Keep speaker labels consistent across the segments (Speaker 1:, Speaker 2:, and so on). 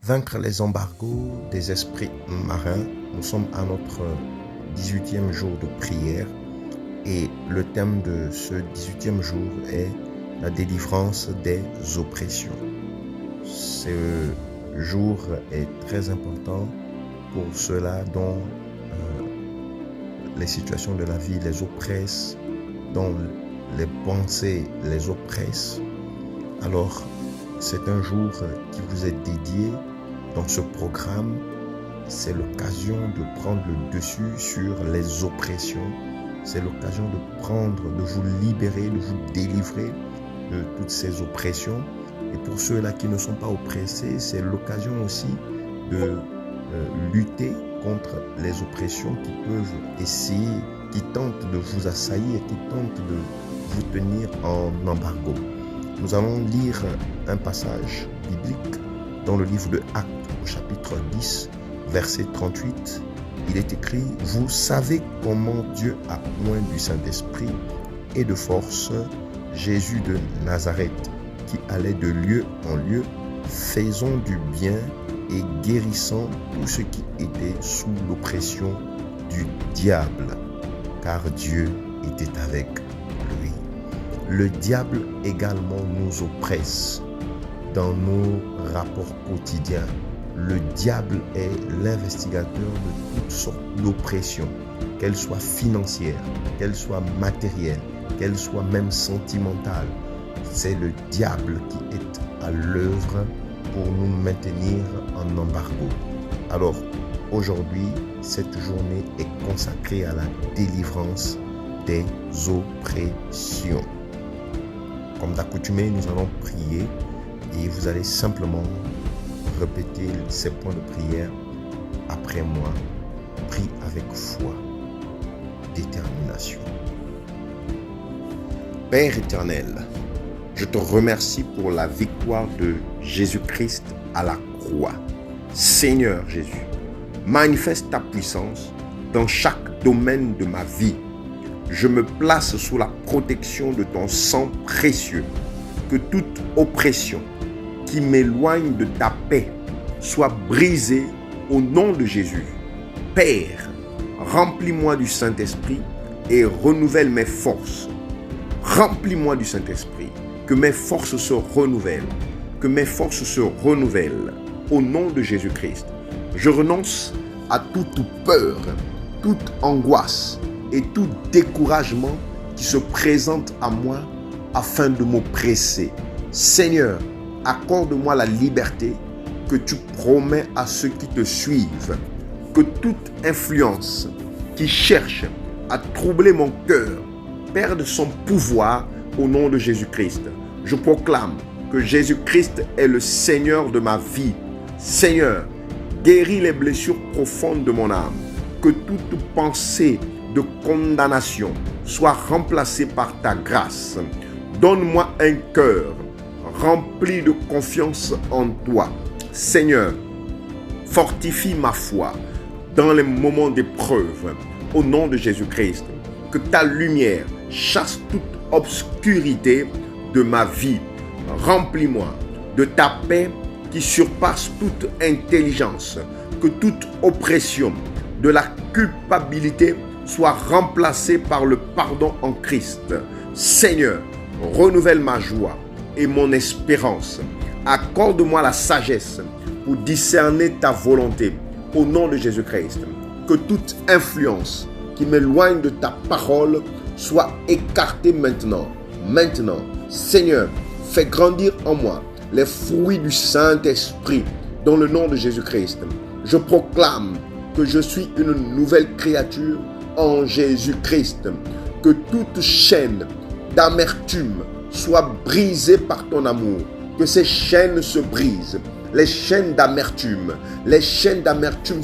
Speaker 1: Vaincre les embargos des esprits marins. Nous sommes à notre 18e jour de prière et le thème de ce 18e jour est la délivrance des oppressions. Ce jour est très important pour ceux-là dont les situations de la vie les oppressent, dont les pensées les oppressent. Alors, c'est un jour qui vous est dédié. Dans ce programme, c'est l'occasion de prendre le dessus sur les oppressions. C'est l'occasion de vous libérer, de vous délivrer de toutes ces oppressions. Et pour ceux-là qui ne sont pas oppressés, c'est l'occasion aussi de lutter contre les oppressions qui peuvent essayer, qui tentent de vous assaillir, qui tentent de vous tenir en embargo. Nous allons lire un passage biblique dans le livre de Actes au chapitre 10, verset 38. Il est écrit « Vous savez comment Dieu a oint du Saint-Esprit et de force Jésus de Nazareth, qui allait de lieu en lieu, faisant du bien et guérissant tous ceux qui étaient sous l'oppression du diable, car Dieu était avec lui. » Le diable également nous oppresse dans nos rapports quotidiens. Le diable est l'investigateur de toutes sortes d'oppressions, qu'elles soient financières, qu'elles soient matérielles, qu'elles soient même sentimentales. C'est le diable qui est à l'œuvre pour nous maintenir en embargo. Alors, aujourd'hui, cette journée est consacrée à la délivrance des oppressions. Comme d'accoutumé, nous allons prier et vous allez simplement répéter ces points de prière après moi. Prie avec foi, détermination. Père éternel, je te remercie pour la victoire de Jésus-Christ à la croix. Seigneur Jésus, manifeste ta puissance dans chaque domaine de ma vie. Je me place sous la protection de ton sang précieux. Que toute oppression qui m'éloigne de ta paix soit brisée au nom de Jésus. Père, remplis-moi du Saint-Esprit et renouvelle mes forces. Remplis-moi du Saint-Esprit, que mes forces se renouvellent, que mes forces se renouvellent au nom de Jésus-Christ. Je renonce à toute peur, toute angoisse et tout découragement qui se présente à moi afin de m'oppresser. Seigneur, accorde-moi la liberté que tu promets à ceux qui te suivent. Que toute influence qui cherche à troubler mon cœur perde son pouvoir au nom de Jésus-Christ. Je proclame que Jésus-Christ est le Seigneur de ma vie. Seigneur, guéris les blessures profondes de mon âme. Que toute pensée de condamnation soit remplacée par ta grâce. Donne-moi un cœur rempli de confiance en toi. Seigneur, fortifie ma foi dans les moments d'épreuve. Au nom de Jésus-Christ, que ta lumière chasse toute obscurité de ma vie. Remplis-moi de ta paix qui surpasse toute intelligence. Que toute oppression de la culpabilité soit remplacée par le pardon en Christ. Seigneur, renouvelle ma joie et mon espérance. Accorde-moi la sagesse pour discerner ta volonté au nom de Jésus-Christ. Que toute influence qui m'éloigne de ta parole soit écartée maintenant. Maintenant, Seigneur, fais grandir en moi les fruits du Saint-Esprit dans le nom de Jésus-Christ. Je proclame que je suis une nouvelle créature en Jésus-Christ. Que toute chaîne d'amertume soit brisée par ton amour. Que ces chaînes se brisent. Les chaînes d'amertume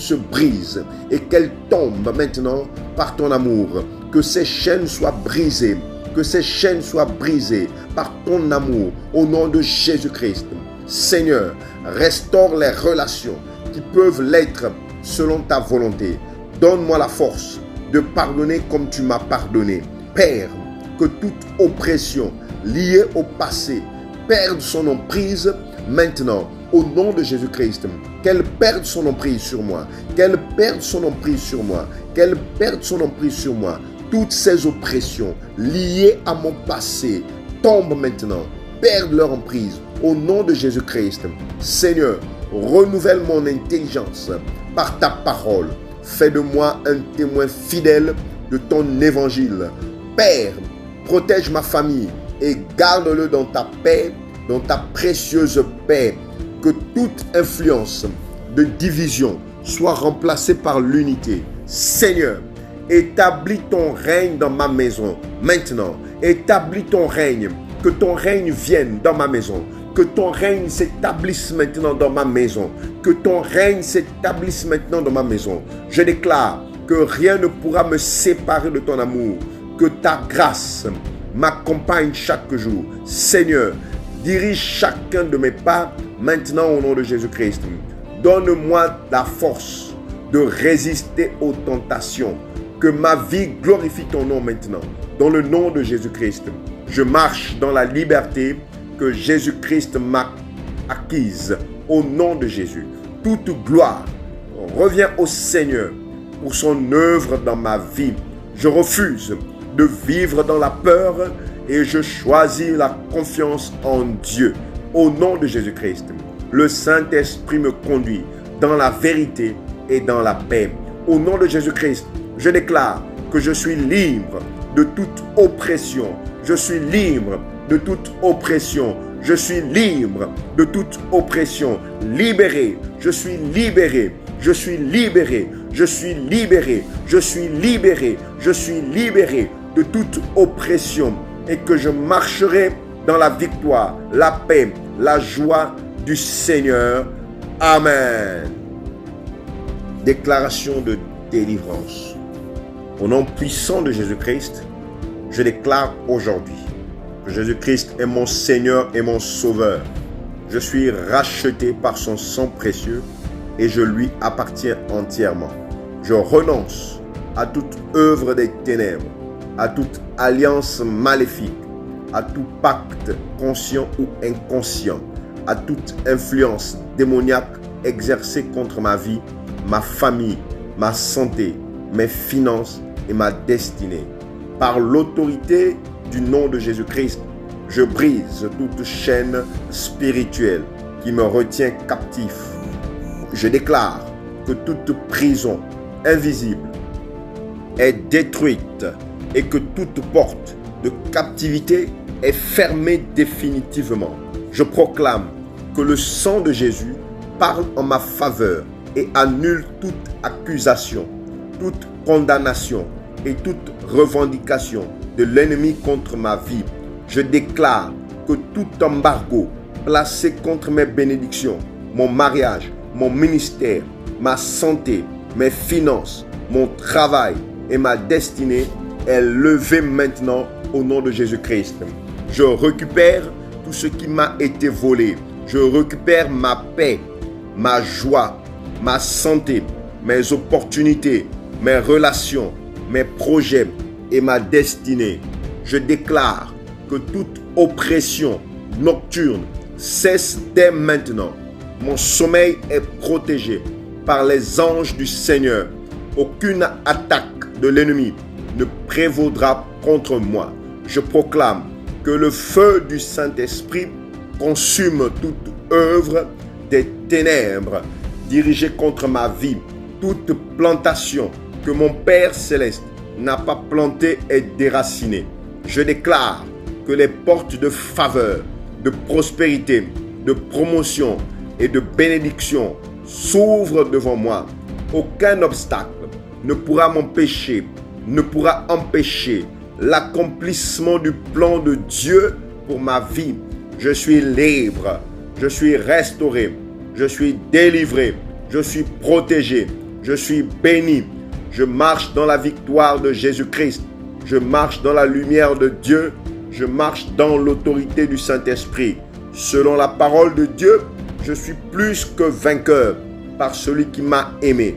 Speaker 1: se brisent et qu'elles tombent maintenant par ton amour. Que ces chaînes soient brisées. Que ces chaînes soient brisées par ton amour au nom de Jésus-Christ. Seigneur, restaure les relations qui peuvent l'être selon ta volonté. Donne-moi la force de pardonner comme tu m'as pardonné. Père, que toute oppression liée au passé perde son emprise maintenant au nom de Jésus-Christ. Qu'elle perde son emprise sur moi. Qu'elle perde son emprise sur moi. Qu'elle perde son emprise sur moi. Toutes ces oppressions liées à mon passé tombent maintenant. Perdent leur emprise au nom de Jésus-Christ. Seigneur, renouvelle mon intelligence par ta parole. Fais de moi un témoin fidèle de ton évangile. Père, protège ma famille et garde-le dans ta paix, dans ta précieuse paix. Que toute influence de division soit remplacée par l'unité. Seigneur, établis ton règne dans ma maison. Maintenant, établis ton règne. Que ton règne vienne dans ma maison. Que ton règne s'établisse maintenant dans ma maison. Que ton règne s'établisse maintenant dans ma maison. Je déclare que rien ne pourra me séparer de ton amour. Que ta grâce m'accompagne chaque jour. Seigneur, dirige chacun de mes pas maintenant au nom de Jésus-Christ. Donne-moi la force de résister aux tentations. Que ma vie glorifie ton nom maintenant. Dans le nom de Jésus-Christ, je marche dans la liberté que Jésus-Christ m'a acquise. Au nom de Jésus, toute gloire revient au Seigneur pour son œuvre dans ma vie. Je refuse de vivre dans la peur et je choisis la confiance en Dieu. Au nom de Jésus-Christ, le Saint-Esprit me conduit dans la vérité et dans la paix. Au nom de Jésus-Christ, je déclare que je suis libre de toute oppression. Je suis libre de toute oppression. Je suis libre de toute oppression. Libéré. Je suis libéré. Je suis libéré. Je suis libéré. Je suis libéré. Je suis libéré de toute oppression. Et que je marcherai dans la victoire, la paix, la joie du Seigneur. Amen. Déclaration de délivrance. Au nom puissant de Jésus-Christ, je déclare aujourd'hui que Jésus-Christ est mon Seigneur et mon Sauveur. Je suis racheté par son sang précieux et je lui appartiens entièrement. Je renonce à toute œuvre des ténèbres, à toute alliance maléfique, à tout pacte conscient ou inconscient, à toute influence démoniaque exercée contre ma vie, ma famille, ma santé, mes finances et ma destinée. Par l'autorité du nom de Jésus-Christ, je brise toute chaîne spirituelle qui me retient captif. Je déclare que toute prison invisible est détruite et que toute porte de captivité est fermée définitivement. Je proclame que le sang de Jésus parle en ma faveur et annule toute accusation, toute condamnation et toute revendication de l'ennemi contre ma vie. Je déclare que tout embargo placé contre mes bénédictions, mon mariage, mon ministère, ma santé, mes finances, mon travail et ma destinée est levé maintenant au nom de Jésus-Christ. Je récupère tout ce qui m'a été volé. Je récupère ma paix, ma joie, ma santé, mes opportunités, mes relations, mes projets et ma destinée. Je déclare que toute oppression nocturne cesse dès maintenant. Mon sommeil est protégé par les anges du Seigneur. Aucune attaque de l'ennemi ne prévaudra contre moi. Je proclame que le feu du Saint-Esprit consume toute œuvre des ténèbres dirigée contre ma vie. Toute plantation que mon Père Céleste n'a pas plantée est déracinée. Je déclare que les portes de faveur, de prospérité, de promotion et de bénédiction s'ouvrent devant moi. Aucun obstacle ne pourra m'empêcher, ne pourra empêcher l'accomplissement du plan de Dieu pour ma vie. Je suis libre, je suis restauré, je suis délivré, je suis protégé, je suis béni. Je marche dans la victoire de Jésus-Christ. Je marche dans la lumière de Dieu. Je marche dans l'autorité du Saint-Esprit. Selon la parole de Dieu, je suis plus que vainqueur par celui qui m'a aimé.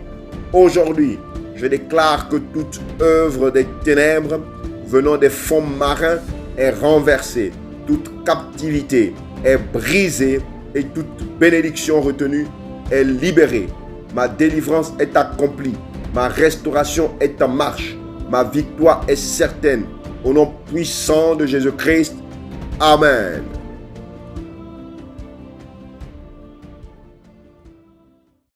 Speaker 1: Aujourd'hui, je déclare que toute œuvre des ténèbres venant des fonds marins est renversée. Toute captivité est brisée et toute bénédiction retenue est libérée. Ma délivrance est accomplie. Ma restauration est en marche. Ma victoire est certaine. Au nom puissant de Jésus-Christ. Amen.